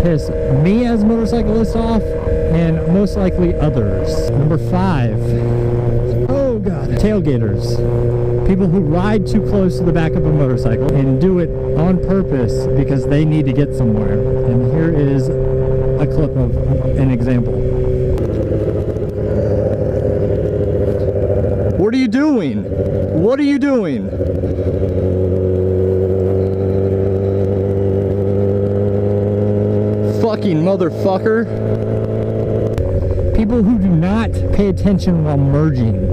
piss me as a motorcyclist off, and most likely others. Number 5. Oh god. Tailgaters. People who ride too close to the back of a motorcycle and do it on purpose because they need to get somewhere. And here is a clip of an example. What are you doing? What are you doing? Fucking motherfucker. People who do not pay attention while merging.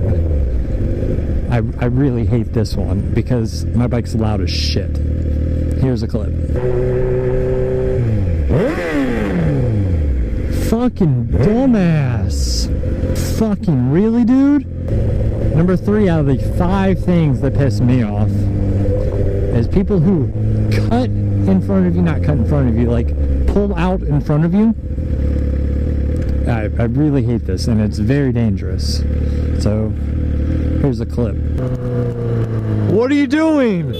I really hate this one because my bike's loud as shit. Here's a clip. Fucking dumbass. Fucking really, dude? Number 3 out of the 5 things that piss me off is people who cut in front of you, not cut in front of you, like pull out in front of you. I really hate this, and it's very dangerous. So here's a clip. What are you doing?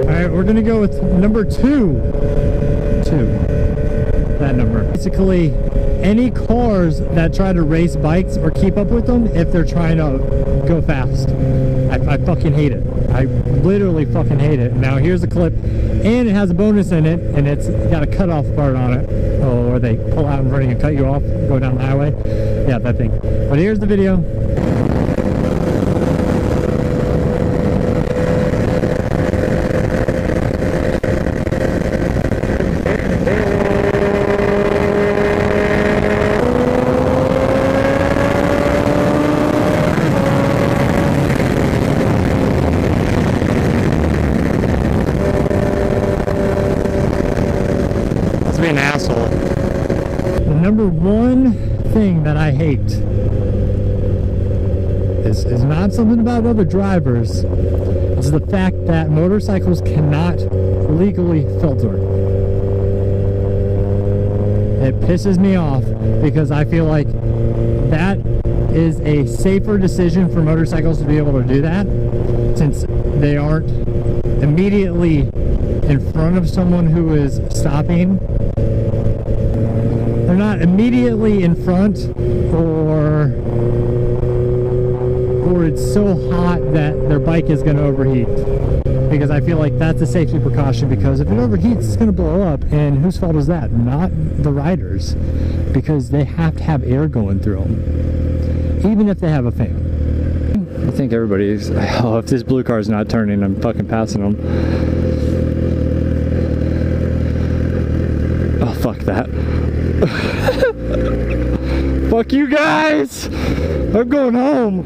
Alright, we're gonna go with number 2. That number. Basically, any cars that try to race bikes or keep up with them if they're trying to go fast. I fucking hate it. I literally fucking hate it. Now here's a clip, and it has a bonus in it, and it's got a cutoff part on it. Oh, where they pull out in front of you and cut you off, go down the highway. Yeah, that thing. But here's the video. Be an asshole. The number 1 thing that I hate is not something about other drivers. It's the fact that motorcycles cannot legally filter. It pisses me off because I feel like that is a safer decision for motorcycles to be able to do that, since they aren't immediately in front of someone who is stopping. They're not immediately in front, or it's so hot that their bike is going to overheat. Because I feel like that's a safety precaution, because if it overheats, it's going to blow up, and whose fault is that? Not the riders, because they have to have air going through them, even if they have a fan. I think everybody's, oh, if this blue car's not turning, I'm fucking passing them. Oh, fuck that. Fuck you guys! I'm going home!